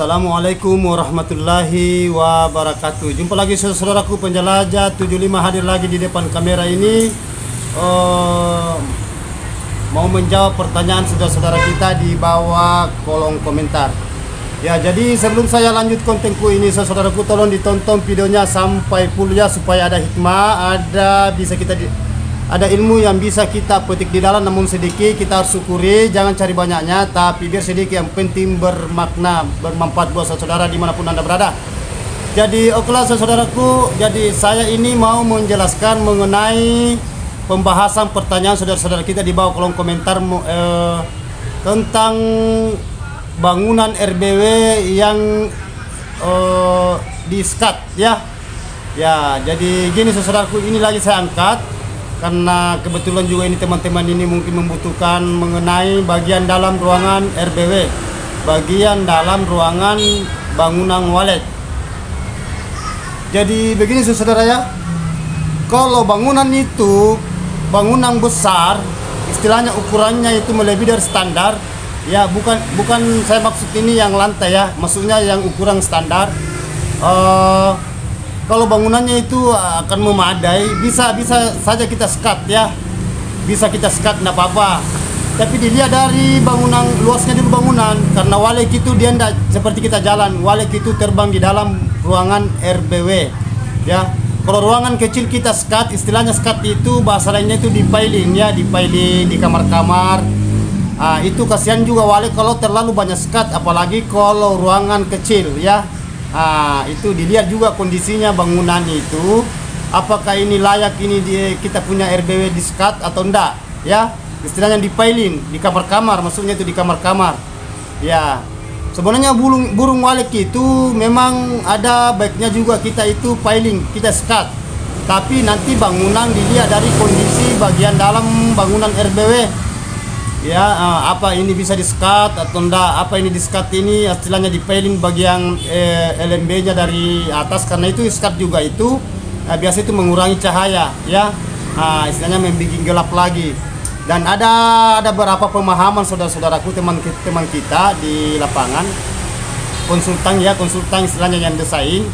Assalamualaikum warahmatullahi wabarakatuh. Jumpa lagi saudaraku penjelajah 75 hadir lagi di depan kamera ini, mau menjawab pertanyaan saudara-saudara kita di bawah kolom komentar. Ya, jadi sebelum saya lanjut kontenku ini, saudaraku tolong ditonton videonya sampai full ya, supaya ada hikmah, ada ilmu yang bisa kita petik di dalam. Namun sedikit kita harus syukuri, jangan cari banyaknya, tapi biar sedikit yang penting bermakna, bermanfaat buat saudara dimanapun Anda berada. Jadi okelah saudaraku, jadi saya ini mau menjelaskan mengenai pembahasan pertanyaan saudara-saudara kita di bawah kolom komentar tentang bangunan RBW yang di-skat ya. Ya, jadi gini saudaraku, ini lagi saya angkat karena kebetulan juga ini teman-teman ini mungkin membutuhkan mengenai bagian dalam ruangan RBW, bagian dalam ruangan bangunan walet. Jadi begini saudara ya, kalau bangunan itu bangunan besar, istilahnya ukurannya itu melebihi dari standar ya, bukan saya maksud ini yang lantai ya, maksudnya yang ukuran standar. Kalau bangunannya itu akan memadai, bisa saja kita skat ya, bisa kita skat, enggak apa-apa. Tapi dilihat dari bangunan, luasnya dulu bangunan, karena walek itu dia enggak seperti kita jalan, walek itu terbang di dalam ruangan RBW ya. Kalau ruangan kecil kita skat, istilahnya skat itu bahasa lainnya itu dipiling ya, dipiling di kamar-kamar. Itu kasihan juga walek kalau terlalu banyak skat, apalagi kalau ruangan kecil ya. Itu dilihat juga kondisinya bangunan itu, apakah ini layak ini kita punya RBW di skat atau enggak ya. Istilahnya dipiling di kamar-kamar, maksudnya itu di kamar-kamar ya. Sebenarnya burung walek itu memang ada baiknya juga kita itu piling, kita skat, tapi nanti bangunan dilihat dari kondisi bagian dalam bangunan RBW ya, apa ini bisa di-skat atau enggak, apa ini di-skat ini istilahnya dipiling bagian LMB nya dari atas, karena itu skat juga itu biasa itu mengurangi cahaya ya, istilahnya membuat gelap lagi. Dan ada beberapa pemahaman saudara-saudaraku, teman kita di lapangan, konsultan ya, konsultan istilahnya yang desain,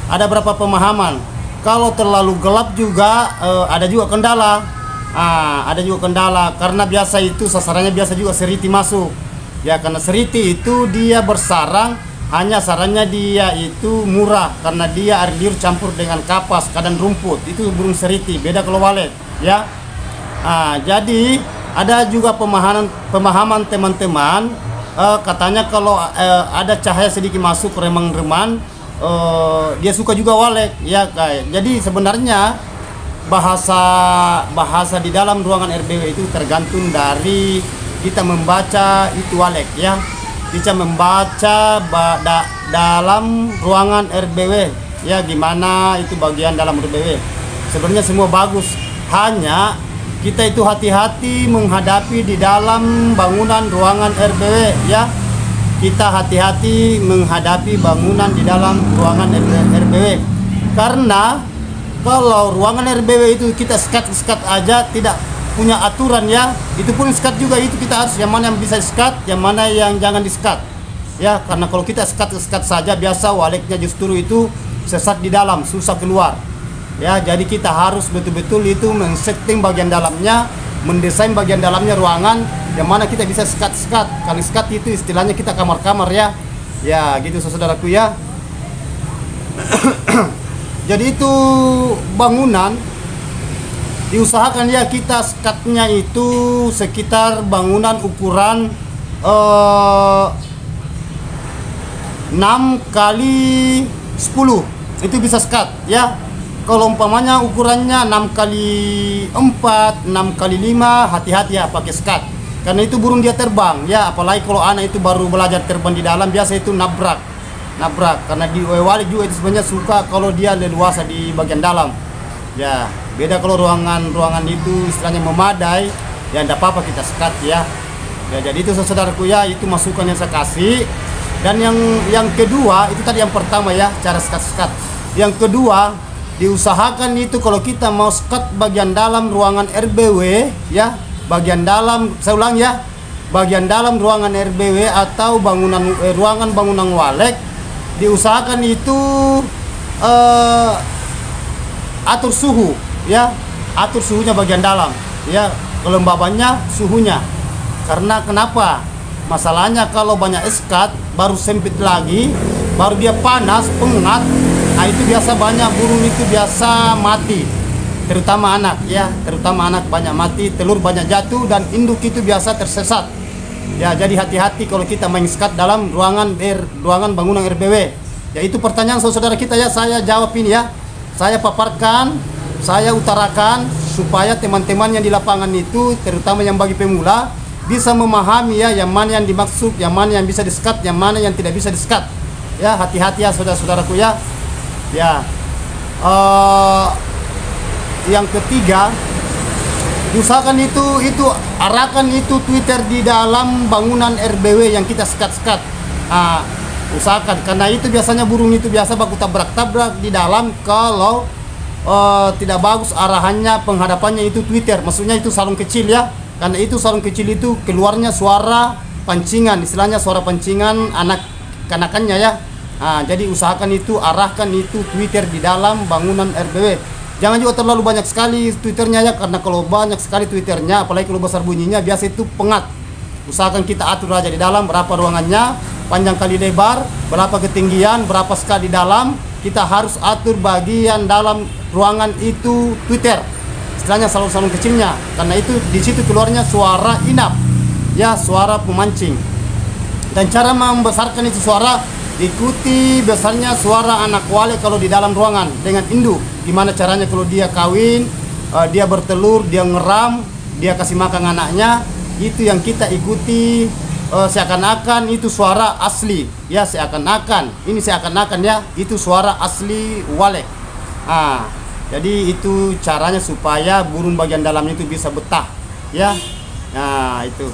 ada beberapa pemahaman kalau terlalu gelap juga ada juga kendala. Ada juga kendala, karena biasa itu sasarannya biasa juga seriti masuk ya, karena seriti itu dia bersarang, hanya sarannya dia itu murah karena dia air liur campur dengan kapas, kadang rumput, itu burung seriti, beda kalau walet ya. Jadi ada juga pemahaman teman-teman, katanya kalau ada cahaya sedikit masuk remang-remang, dia suka juga walet ya. Jadi sebenarnya bahasa di dalam ruangan RBW itu tergantung dari kita membaca itu walek ya. Kita membaca dalam ruangan RBW ya, gimana itu bagian dalam RBW. Sebenarnya semua bagus, hanya kita itu hati-hati menghadapi di dalam bangunan ruangan RBW ya. Kita hati-hati menghadapi bangunan di dalam ruangan RBW, karena kalau ruangan RBW itu kita skat aja tidak punya aturan ya, itu pun skat juga itu kita harus yang mana yang bisa skat, yang mana yang jangan di skat ya. Karena kalau kita skat saja biasa waleknya justru itu sesat di dalam, susah keluar ya. Jadi kita harus betul-betul itu men-setting bagian dalamnya, mendesain bagian dalamnya ruangan yang mana kita bisa skat. Kalau skat itu istilahnya kita kamar-kamar ya. Ya gitu saudaraku ya. Jadi itu bangunan diusahakan ya kita skatnya itu sekitar bangunan ukuran 6 kali 10 itu bisa skat ya. Kalau umpamanya ukurannya 6 kali 4, 6 kali 5, hati-hati ya pakai skat, karena itu burung dia terbang ya. Apalagi kalau anak itu baru belajar terbang di dalam, biasa itu nabrak, karena di walek juga itu sebenarnya suka kalau dia leluasa di bagian dalam ya. Beda kalau ruangan itu istilahnya memadai ya, enggak apa-apa kita skat ya. Jadi itu saudaraku ya, itu masukan yang saya kasih. Dan yang kedua, itu tadi yang pertama ya, cara skat. Yang kedua, diusahakan itu kalau kita mau skat bagian dalam ruangan RBW ya, bagian dalam, saya ulang ya, bagian dalam ruangan RBW atau ruangan bangunan walek, diusahakan itu atur suhu, ya, atur suhunya bagian dalam, ya, kelembabannya, suhunya. Karena kenapa? Masalahnya kalau banyak eskat, baru sempit lagi, baru dia panas, pengat, nah itu biasa banyak burung itu biasa mati, terutama anak, ya, terutama anak banyak mati, telur banyak jatuh, dan induk itu biasa tersesat. Ya, jadi hati-hati kalau kita main eskat dalam ruangan bangunan RBW. Ya, itu pertanyaan saudara kita, ya, saya jawab ini, ya, saya paparkan, saya utarakan supaya teman-teman yang di lapangan itu, terutama yang bagi pemula, bisa memahami, ya, yang mana yang dimaksud, yang mana yang bisa di-skat, yang mana yang tidak bisa di-skat. Ya, hati-hati, ya, saudara-saudaraku, ya. Ya. Yang ketiga, usahakan itu arahkan itu Twitter di dalam bangunan RBW yang kita sekat-sekat. Usahakan, karena itu biasanya burung itu biasa baku tabrak-tabrak di dalam kalau tidak bagus arahannya, penghadapannya itu Twitter, maksudnya itu sarung kecil, ya. Karena itu sarung kecil itu keluarnya suara pancingan, istilahnya suara pancingan anak-anakannya, ya. Jadi usahakan itu arahkan itu Twitter di dalam bangunan RBW. Jangan juga terlalu banyak sekali Twitternya, ya, karena kalau banyak sekali Twitternya, apalagi kalau besar bunyinya, biasa itu pengat. Usahakan kita atur aja di dalam berapa ruangannya, panjang kali lebar, berapa ketinggian, berapa skala di dalam. Kita harus atur bagian dalam ruangan itu Twitter, istilahnya sarung-sarung kecilnya, karena itu di situ keluarnya suara inap, ya, suara pemancing. Dan cara membesarkan itu suara, ikuti besarnya suara anak wale kalau di dalam ruangan dengan induk. Gimana caranya kalau dia kawin, dia bertelur, dia ngeram, dia kasih makan anaknya, itu yang kita ikuti. Seakan-akan itu suara asli, ya, seakan-akan ya, itu suara asli walek. Jadi itu caranya supaya burung bagian dalam itu bisa betah, ya. Nah, itu.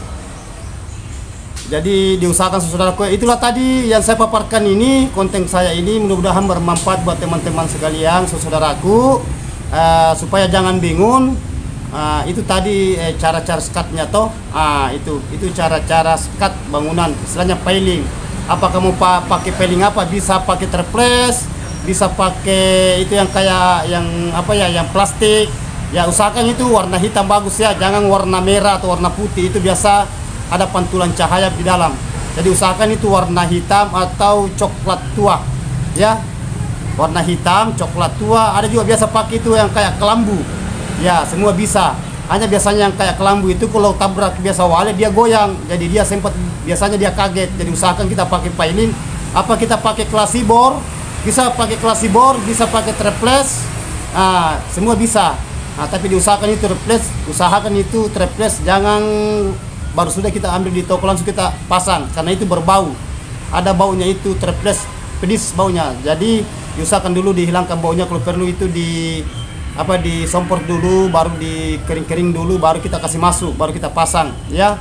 Jadi diusahakan, saudaraku. Itulah tadi yang saya paparkan ini, konten saya ini, mudah-mudahan bermanfaat buat teman-teman sekalian, saudaraku, supaya jangan bingung. Itu tadi cara-cara skatnya toh. Itu cara-cara skat bangunan, istilahnya piling. Apa kamu pakai piling apa? Bisa pakai triples, bisa pakai itu yang kayak yang apa ya, yang plastik. Ya, usahakan itu warna hitam bagus, ya, jangan warna merah atau warna putih, itu biasa ada pantulan cahaya di dalam. Jadi usahakan itu warna hitam atau coklat tua, ya, warna hitam, coklat tua. Ada juga biasa pakai itu yang kayak kelambu. Ya, semua bisa. Hanya biasanya yang kayak kelambu itu kalau tabrak biasa wale dia goyang. Jadi dia sempat, biasanya dia kaget. Jadi usahakan kita pakai piling. Apa kita pakai classy bore? Bisa pakai classy bore, bisa pakai triples. Semua bisa. Tapi diusahakan itu triples, usahakan itu triples jangan baru sudah kita ambil di toko langsung kita pasang, karena itu berbau. Ada baunya itu triples, pedis baunya. Jadi diusahakan dulu dihilangkan baunya, kalau perlu itu disompor dulu, baru dikering-kering dulu, baru kita kasih masuk, baru kita pasang, ya.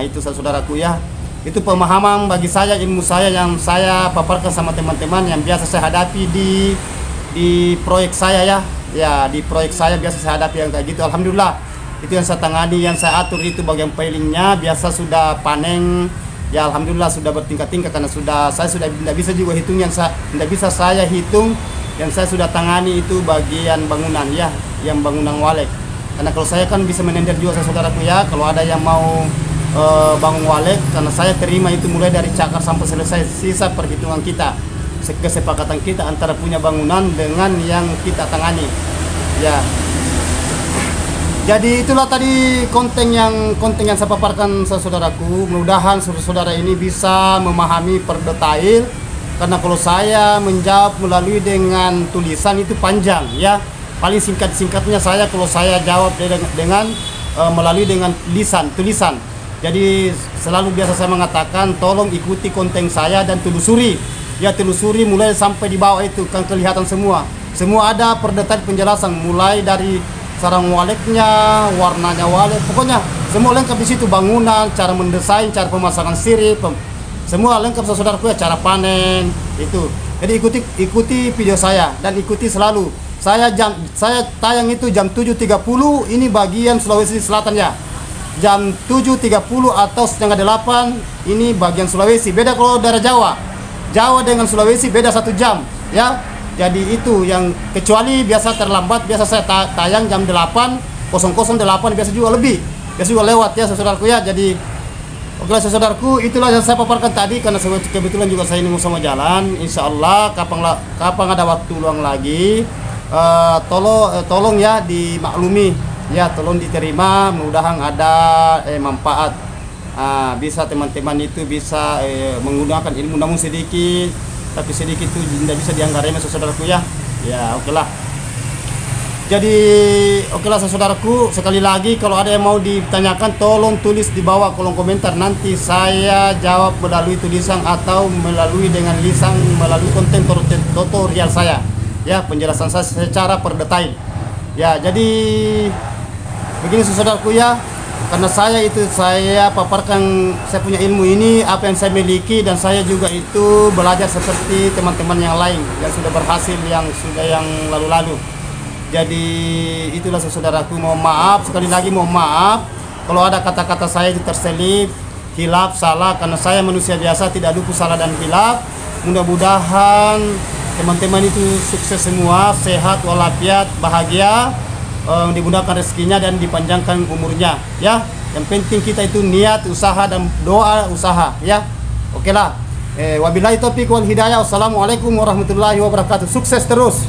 Itu saudaraku, ya. Itu pemahaman bagi saya, ilmu saya yang saya paparkan sama teman-teman yang biasa saya hadapi di proyek saya, ya. Ya, di proyek saya biasa saya hadapi yang kayak gitu. Alhamdulillah, itu yang saya tangani, yang saya atur itu bagian pilingnya. Biasa sudah panen, ya, alhamdulillah sudah bertingkat-tingkat, karena saya sudah tidak bisa juga hitung, tidak bisa saya hitung. Yang saya sudah tangani itu bagian bangunan, ya, yang bangunan walek. Karena kalau saya kan bisa menender juga, saudaraku, ya, kalau ada yang mau bangun walek, karena saya terima itu mulai dari cakar sampai selesai, sisa perhitungan kita, kesepakatan kita antara punya bangunan dengan yang kita tangani, ya. Jadi itulah tadi konten yang saya paparkan, saudaraku. Mudah-mudahan saudara ini bisa memahami per detail. Karena kalau saya menjawab melalui dengan tulisan itu panjang, ya. Paling singkat-singkatnya kalau saya jawab dengan melalui dengan tulisan. Jadi selalu biasa saya mengatakan, tolong ikuti konten saya dan telusuri. Ya, telusuri mulai sampai di bawah itu kan kelihatan semua. Semua ada per detail penjelasan, mulai dari sarang waleknya, warnanya walek, pokoknya semua lengkap di situ. Bangunan, cara mendesain, cara pemasangan sirip, semua lengkap, saudaraku, ya, cara panen itu. Jadi ikuti video saya dan ikuti selalu. Saya tayang itu jam 7.30, ini bagian Sulawesi Selatan, ya. jam 7.30 atau setengah 8. Ini bagian Sulawesi. Beda kalau daerah Jawa. Jawa dengan Sulawesi beda 1 jam, ya. Jadi itu yang kecuali biasa terlambat, biasa saya tayang jam 8.08 biasa juga lebih. Biasa juga lewat ya saudaraku ya. Jadi oke lah saudaraku, itulah yang saya paparkan tadi karena kebetulan juga saya ini mau sama jalan. Insya Allah kapan ada waktu luang lagi, tolong ya dimaklumi, ya tolong diterima. Mudah-mudahan ada manfaat. Bisa teman-teman itu bisa menggunakan ilmu namun sedikit, tapi sedikit itu tidak bisa dianggap remeh saudaraku ya. Ya oke lah. Jadi oke lah saudaraku, sekali lagi kalau ada yang mau ditanyakan tolong tulis di bawah kolom komentar, nanti saya jawab melalui tulisan atau melalui dengan lisan melalui konten tutorial saya ya, penjelasan saya secara per detail ya. Jadi begini saudaraku ya, karena saya paparkan saya punya ilmu ini, apa yang saya miliki, dan saya juga itu belajar seperti teman-teman yang lain yang sudah berhasil, yang lalu-lalu. Jadi itulah saudaraku, mohon maaf sekali lagi, mohon maaf kalau ada kata-kata saya itu terselip, hilaf, salah, karena saya manusia biasa, tidak luput salah dan hilaf. Mudah-mudahan teman-teman itu sukses semua, sehat walafiat, bahagia, dimudahkan rezekinya dan dipanjangkan umurnya ya. Yang penting kita itu niat, usaha, dan doa usaha ya. Oke lah. Wabillahi taufiq wal hidayah. Wassalamualaikum warahmatullahi wabarakatuh. Sukses terus.